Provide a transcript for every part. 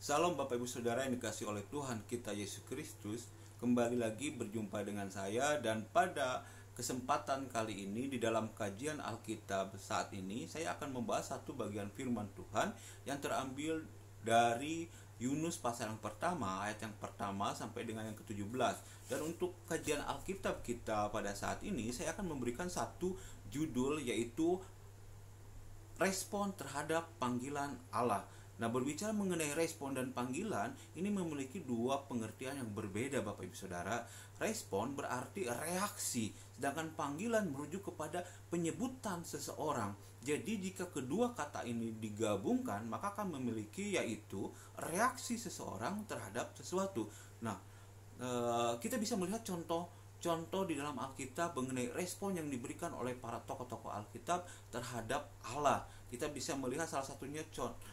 Salam Bapak Ibu Saudara yang dikasihi oleh Tuhan kita Yesus Kristus. Kembali lagi berjumpa dengan saya, dan pada kesempatan kali ini di dalam kajian Alkitab saat ini saya akan membahas satu bagian firman Tuhan yang terambil dari Yunus pasal yang pertama, ayat yang pertama sampai dengan yang ke-17. Dan untuk kajian Alkitab kita pada saat ini saya akan memberikan satu judul, yaitu respon terhadap panggilan Allah. Nah, berbicara mengenai respon dan panggilan, ini memiliki dua pengertian yang berbeda Bapak Ibu Saudara. Respon berarti reaksi, sedangkan panggilan merujuk kepada penyebutan seseorang. Jadi jika kedua kata ini digabungkan, maka akan memiliki yaitu reaksi seseorang terhadap sesuatu. Nah, kita bisa melihat contoh di dalam Alkitab mengenai respon yang diberikan oleh para tokoh-tokoh Alkitab terhadap Allah. Kita bisa melihat salah satunya contoh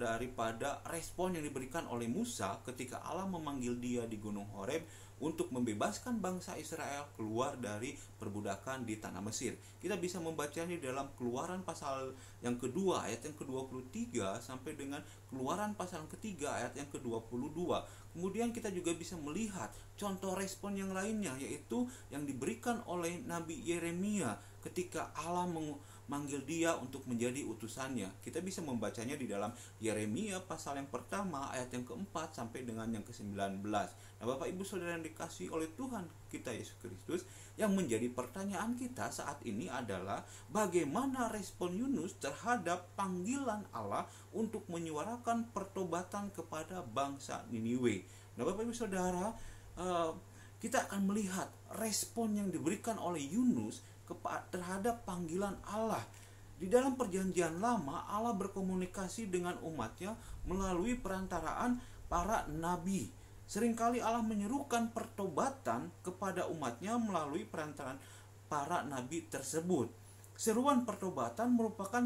daripada respon yang diberikan oleh Musa ketika Allah memanggil dia di Gunung Horeb untuk membebaskan bangsa Israel keluar dari perbudakan di tanah Mesir. Kita bisa membacanya dalam Keluaran pasal yang kedua ayat yang ke-23 sampai dengan Keluaran pasal yang ketiga ayat yang ke-22. Kemudian kita juga bisa melihat contoh respon yang lainnya, yaitu yang diberikan oleh Nabi Yeremia ketika Allah memanggil dia untuk menjadi utusannya. Kita bisa membacanya di dalam Yeremia pasal yang pertama ayat yang keempat sampai dengan yang ke-19. Nah, Bapak Ibu Saudara yang dikasihi oleh Tuhan kita Yesus Kristus, yang menjadi pertanyaan kita saat ini adalah bagaimana respon Yunus terhadap panggilan Allah untuk menyuarakan pertobatan kepada bangsa Niniwe. Nah, Bapak Ibu Saudara, kita akan melihat respon yang diberikan oleh Yunus terhadap panggilan Allah. Di dalam perjanjian lama, Allah berkomunikasi dengan umatnya melalui perantaraan para nabi. Seringkali Allah menyerukan pertobatan kepada umatnya melalui perantaraan para nabi tersebut. Seruan pertobatan merupakan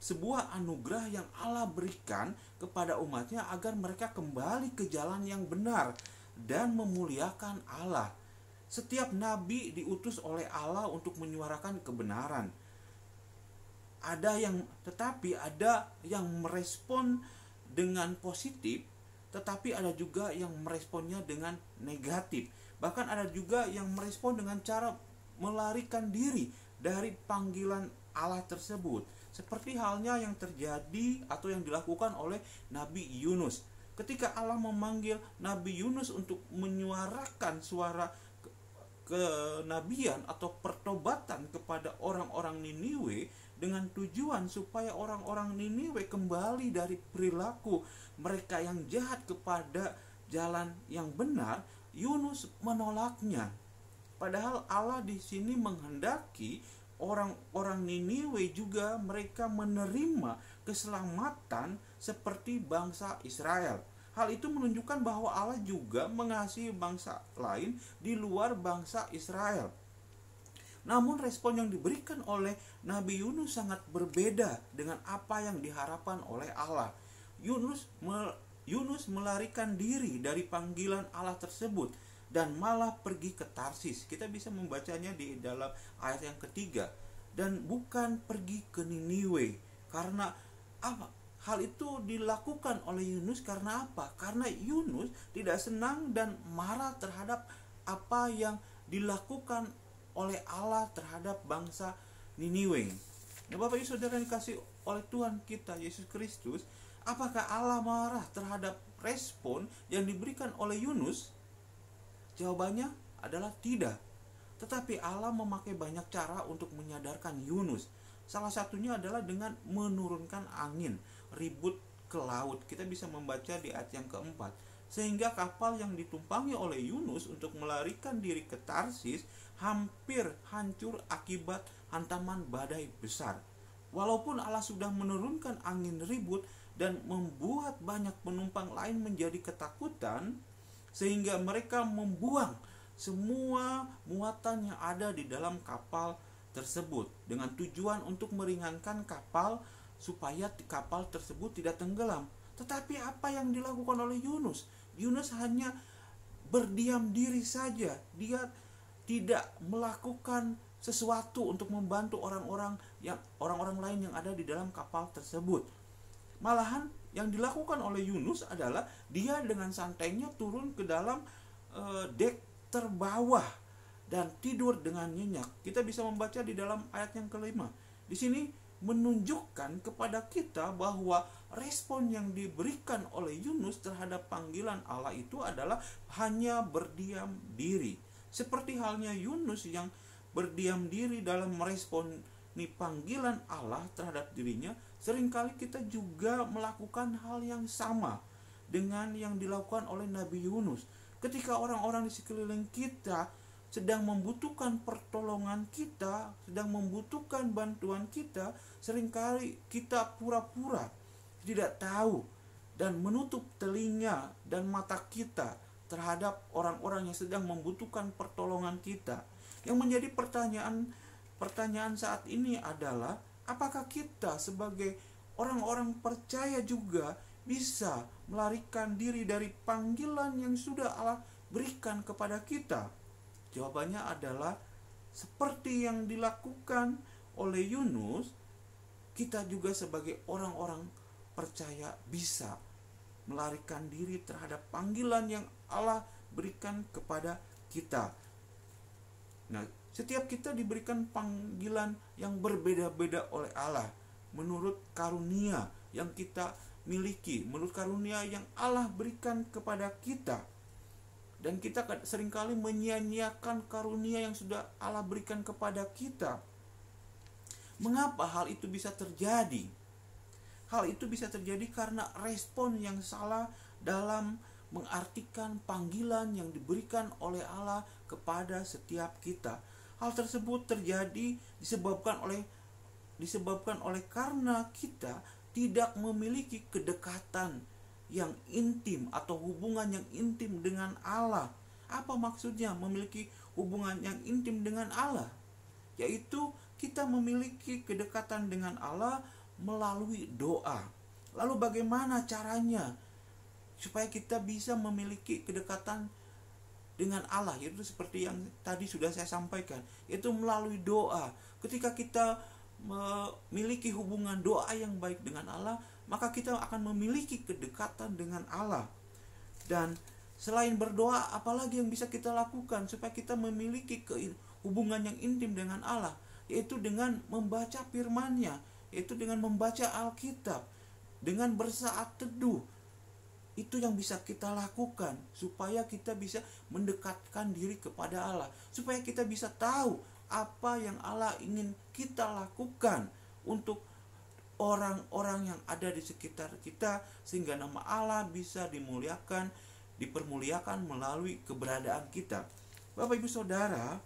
sebuah anugerah yang Allah berikan kepada umatnya agar mereka kembali ke jalan yang benar dan memuliakan Allah. Setiap nabi diutus oleh Allah untuk menyuarakan kebenaran. Tetapi ada yang merespon dengan positif, tetapi ada juga yang meresponnya dengan negatif. Bahkan ada juga yang merespon dengan cara melarikan diri dari panggilan Allah tersebut. Seperti halnya yang terjadi atau yang dilakukan oleh Nabi Yunus. Ketika Allah memanggil Nabi Yunus untuk menyuarakan suara kenabian atau pertobatan kepada orang-orang Niniwe dengan tujuan supaya orang-orang Niniwe kembali dari perilaku mereka yang jahat kepada jalan yang benar, Yunus menolaknya. Padahal Allah di sini menghendaki orang-orang Niniwe juga mereka menerima keselamatan seperti bangsa Israel. Hal itu menunjukkan bahwa Allah juga mengasihi bangsa lain di luar bangsa Israel. Namun respon yang diberikan oleh Nabi Yunus sangat berbeda dengan apa yang diharapkan oleh Allah. Yunus melarikan diri dari panggilan Allah tersebut dan malah pergi ke Tarsis. Kita bisa membacanya di dalam ayat yang ketiga. Dan bukan pergi ke Niniwe. Karena apa? Hal itu dilakukan oleh Yunus karena apa? Karena Yunus tidak senang dan marah terhadap apa yang dilakukan oleh Allah terhadap bangsa Niniwe. Nah, Bapak Ibu Saudara yang dikasihi oleh Tuhan kita Yesus Kristus, apakah Allah marah terhadap respon yang diberikan oleh Yunus? Jawabannya adalah tidak. Tetapi Allah memakai banyak cara untuk menyadarkan Yunus. Salah satunya adalah dengan menurunkan angin ribut ke laut. Kita bisa membaca di ayat yang keempat. Sehingga kapal yang ditumpangi oleh Yunus untuk melarikan diri ke Tarsis hampir hancur akibat hantaman badai besar. Walaupun Allah sudah menurunkan angin ribut dan membuat banyak penumpang lain menjadi ketakutan, sehingga mereka membuang semua muatan yang ada di dalam kapal tersebut dengan tujuan untuk meringankan kapal supaya kapal tersebut tidak tenggelam. Tetapi apa yang dilakukan oleh Yunus? Yunus hanya berdiam diri saja. Dia tidak melakukan sesuatu untuk membantu orang-orang lain yang ada di dalam kapal tersebut. Malahan Yang dilakukan oleh Yunus adalah dia dengan santainya turun ke dalam dek terbawah dan tidur dengan nyenyak. Kita bisa membaca di dalam ayat yang kelima. Di sini menunjukkan kepada kita bahwa respon yang diberikan oleh Yunus terhadap panggilan Allah itu adalah hanya berdiam diri. Seperti halnya Yunus yang berdiam diri dalam merespon panggilan Allah terhadap dirinya, seringkali kita juga melakukan hal yang sama dengan yang dilakukan oleh Nabi Yunus. Ketika orang-orang di sekeliling kita sedang membutuhkan pertolongan kita, sedang membutuhkan bantuan kita, seringkali kita pura-pura tidak tahu dan menutup telinga dan mata kita terhadap orang-orang yang sedang membutuhkan pertolongan kita. Yang menjadi pertanyaan saat ini adalah, apakah kita sebagai orang-orang percaya juga bisa melarikan diri dari panggilan yang sudah Allah berikan kepada kita? Jawabannya adalah seperti yang dilakukan oleh Yunus, kita juga sebagai orang-orang percaya bisa melarikan diri terhadap panggilan yang Allah berikan kepada kita. Nah, setiap kita diberikan panggilan yang berbeda-beda oleh Allah menurut karunia yang kita miliki, menurut karunia yang Allah berikan kepada kita. Dan kita seringkali menyia-nyiakan karunia yang sudah Allah berikan kepada kita. Mengapa hal itu bisa terjadi? Hal itu bisa terjadi karena respon yang salah dalam mengartikan panggilan yang diberikan oleh Allah kepada setiap kita. Hal tersebut terjadi disebabkan oleh karena kita tidak memiliki kedekatan yang intim atau hubungan yang intim dengan Allah. Apa maksudnya memiliki hubungan yang intim dengan Allah? Yaitu kita memiliki kedekatan dengan Allah melalui doa. Lalu bagaimana caranya supaya kita bisa memiliki kedekatan dengan Allah? Yaitu seperti yang tadi sudah saya sampaikan, yaitu melalui doa. Ketika kita memiliki hubungan doa yang baik dengan Allah, maka kita akan memiliki kedekatan dengan Allah. Dan selain berdoa, apalagi yang bisa kita lakukan supaya kita memiliki hubungan yang intim dengan Allah? Yaitu dengan membaca firman-Nya, yaitu dengan membaca Alkitab, dengan bersaat teduh. Itu yang bisa kita lakukan supaya kita bisa mendekatkan diri kepada Allah, supaya kita bisa tahu apa yang Allah ingin kita lakukan untuk orang-orang yang ada di sekitar kita, sehingga nama Allah bisa dipermuliakan melalui keberadaan kita. Bapak Ibu Saudara,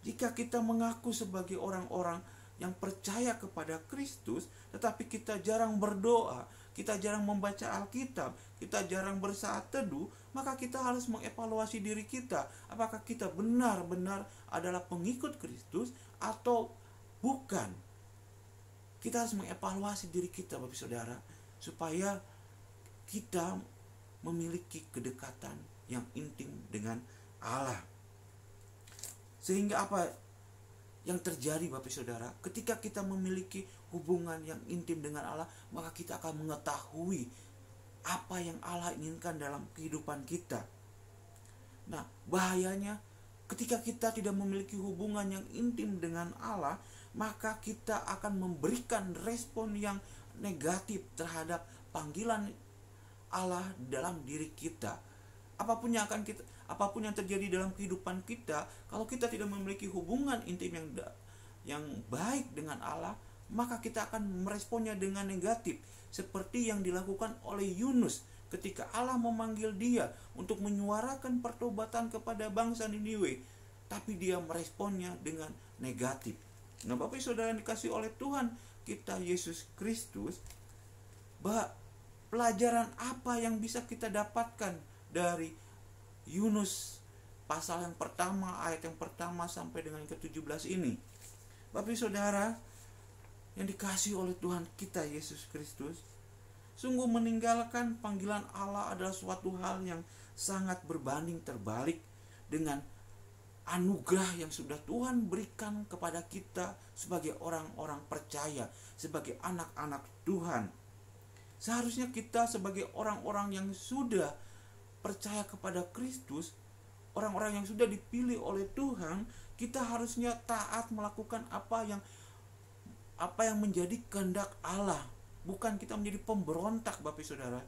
jika kita mengaku sebagai orang-orang yang percaya kepada Kristus, tetapi kita jarang berdoa, kita jarang membaca Alkitab, kita jarang bersaat teduh, maka kita harus mengevaluasi diri kita. Apakah kita benar-benar adalah pengikut Kristus atau bukan? Kita harus mengevaluasi diri kita, Bapak Saudara, supaya kita memiliki kedekatan yang intim dengan Allah. Sehingga apa yang terjadi, Bapak Saudara, ketika kita memiliki hubungan yang intim dengan Allah, maka kita akan mengetahui apa yang Allah inginkan dalam kehidupan kita. Nah, bahayanya ketika kita tidak memiliki hubungan yang intim dengan Allah, maka kita akan memberikan respon yang negatif terhadap panggilan Allah dalam diri kita. Apapun yang terjadi dalam kehidupan kita, kalau kita tidak memiliki hubungan intim yang baik dengan Allah, maka kita akan meresponnya dengan negatif, seperti yang dilakukan oleh Yunus ketika Allah memanggil dia untuk menyuarakan pertobatan kepada bangsa Niniwe, tapi dia meresponnya dengan negatif. Nah, Bapak Saudara yang dikasihi oleh Tuhan kita Yesus Kristus, pelajaran apa yang bisa kita dapatkan dari Yunus pasal yang pertama, ayat yang pertama sampai dengan ke-17 ini? Bapak Saudara yang dikasihi oleh Tuhan kita Yesus Kristus, sungguh meninggalkan panggilan Allah adalah suatu hal yang sangat berbanding terbalik dengan anugerah yang sudah Tuhan berikan kepada kita sebagai orang-orang percaya, sebagai anak-anak Tuhan. Seharusnya kita sebagai orang-orang yang sudah percaya kepada Kristus, orang-orang yang sudah dipilih oleh Tuhan, kita harusnya taat melakukan apa yang menjadi kehendak Allah, bukan kita menjadi pemberontak, Bapak Saudara.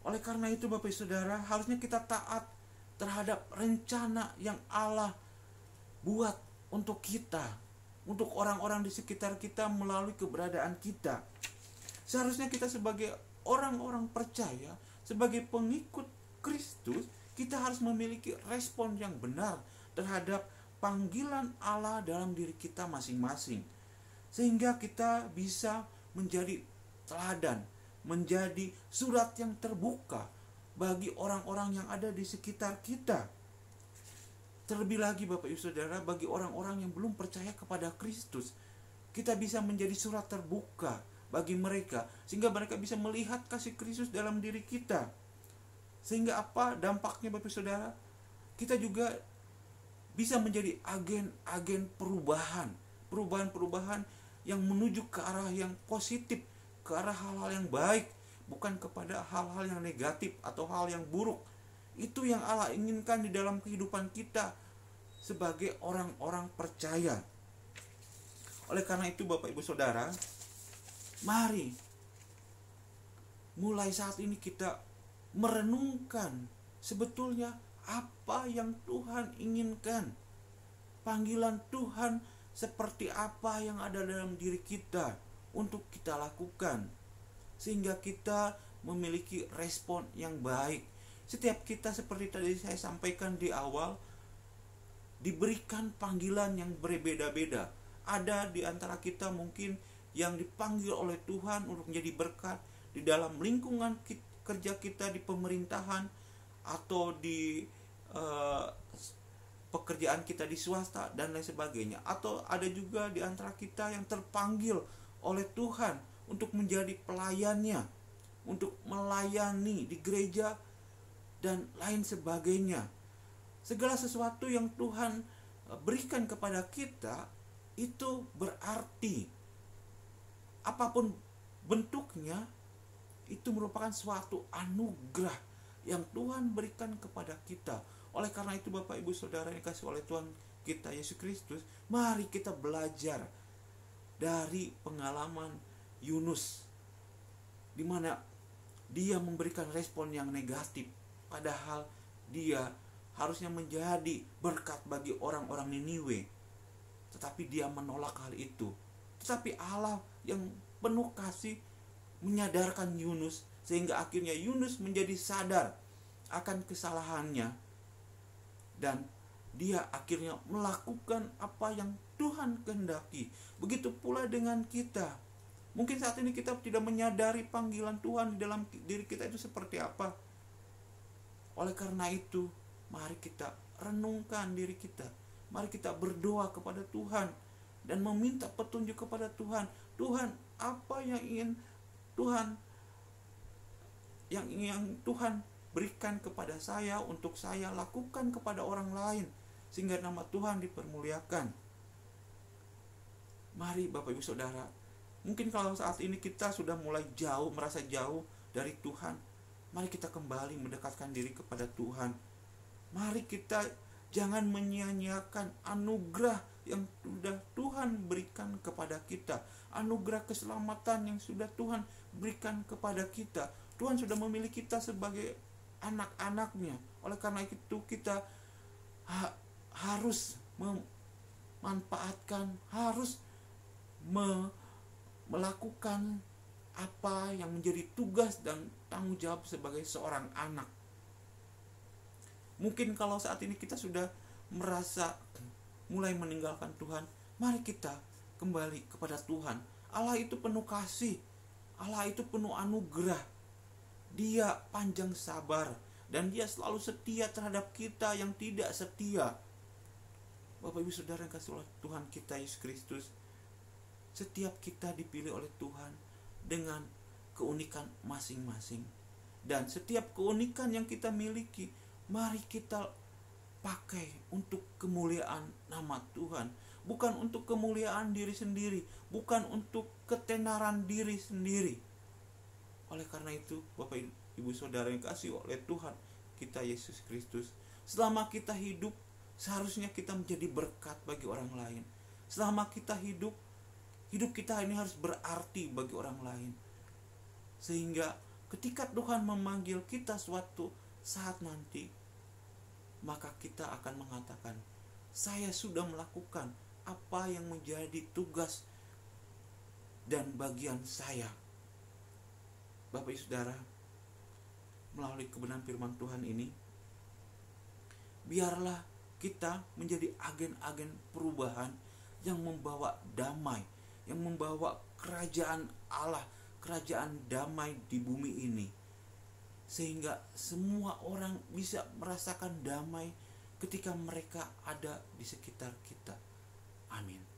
Oleh karena itu, Bapak Saudara, harusnya kita taat terhadap rencana yang Allah buat untuk kita, untuk orang-orang di sekitar kita melalui keberadaan kita. Seharusnya kita sebagai orang-orang percaya, sebagai pengikut Kristus, kita harus memiliki respon yang benar terhadap panggilan Allah dalam diri kita masing-masing, sehingga kita bisa menjadi teladan, menjadi surat yang terbuka bagi orang-orang yang ada di sekitar kita. Terlebih lagi, Bapak Ibu Saudara, bagi orang-orang yang belum percaya kepada Kristus, kita bisa menjadi surat terbuka bagi mereka, sehingga mereka bisa melihat kasih Kristus dalam diri kita. Sehingga apa dampaknya, Bapak Saudara? Kita juga bisa menjadi agen-agen perubahan yang menuju ke arah yang positif, ke arah hal-hal yang baik, bukan kepada hal-hal yang negatif atau hal yang buruk. Itu yang Allah inginkan di dalam kehidupan kita sebagai orang-orang percaya. Oleh karena itu, Bapak Ibu Saudara, mari mulai saat ini kita merenungkan sebetulnya apa yang Tuhan inginkan. Panggilan Tuhan seperti apa yang ada dalam diri kita untuk kita lakukan, sehingga kita memiliki respon yang baik. Setiap kita, seperti tadi saya sampaikan di awal, diberikan panggilan yang berbeda-beda. Ada di antara kita mungkin yang dipanggil oleh Tuhan untuk menjadi berkat di dalam lingkungan kerja kita di pemerintahan atau di pekerjaan kita di swasta dan lain sebagainya. Atau ada juga di antara kita yang terpanggil oleh Tuhan untuk menjadi pelayannya, untuk melayani di gereja dan lain sebagainya. Segala sesuatu yang Tuhan berikan kepada kita itu berarti, apapun bentuknya, itu merupakan suatu anugerah yang Tuhan berikan kepada kita. Oleh karena itu, Bapak Ibu Saudara yang dikasihi oleh Tuhan kita Yesus Kristus, mari kita belajar dari pengalaman Yunus, di mana dia memberikan respon yang negatif, padahal dia harusnya menjadi berkat bagi orang-orang Niniwe, tetapi dia menolak hal itu. Tetapi Allah yang penuh kasih menyadarkan Yunus, sehingga akhirnya Yunus menjadi sadar akan kesalahannya, dan dia akhirnya melakukan apa yang Tuhan kehendaki. Begitu pula dengan kita. Mungkin saat ini kita tidak menyadari panggilan Tuhan di dalam diri kita itu seperti apa. Oleh karena itu, mari kita renungkan diri kita. Mari kita berdoa kepada Tuhan dan meminta petunjuk kepada Tuhan. Tuhan, apa yang ingin Tuhan berikan kepada saya untuk saya lakukan kepada orang lain, sehingga nama Tuhan dipermuliakan. Mari Bapak Ibu Saudara, mungkin kalau saat ini kita sudah mulai merasa jauh dari Tuhan, mari kita kembali mendekatkan diri kepada Tuhan. Mari kita jangan menyia-nyiakan anugerah yang sudah Tuhan berikan kepada kita, anugerah keselamatan yang sudah Tuhan berikan kepada kita. Tuhan sudah memilih kita sebagai anak-anaknya. Oleh karena itu kita harus memanfaatkan, harus melakukan apa yang menjadi tugas dan tanggung jawab sebagai seorang anak. Mungkin kalau saat ini kita sudah merasa mulai meninggalkan Tuhan, mari kita kembali kepada Tuhan. Allah itu penuh kasih, Allah itu penuh anugerah. Dia panjang sabar dan dia selalu setia terhadap kita yang tidak setia. Bapak Ibu Saudara yang kasih oleh Tuhan kita Yesus Kristus, setiap kita dipilih oleh Tuhan dengan keunikan masing-masing. Dan setiap keunikan yang kita miliki, mari kita pakai untuk kemuliaan nama Tuhan. Bukan untuk kemuliaan diri sendiri, bukan untuk ketenaran diri sendiri, Oleh karena itu, Bapak Ibu Saudara yang kasih oleh Tuhan kita Yesus Kristus, selama kita hidup, seharusnya kita menjadi berkat bagi orang lain. Selama kita hidup, hidup kita ini harus berarti bagi orang lain. Sehingga ketika Tuhan memanggil kita suatu saat nanti, maka kita akan mengatakan, saya sudah melakukan apa yang menjadi tugas dan bagian saya. Bapak Ibu Saudara, melalui kebenaran firman Tuhan ini, biarlah kita menjadi agen-agen perubahan yang membawa damai, yang membawa kerajaan Allah, kerajaan damai di bumi ini, sehingga semua orang bisa merasakan damai ketika mereka ada di sekitar kita. Amin.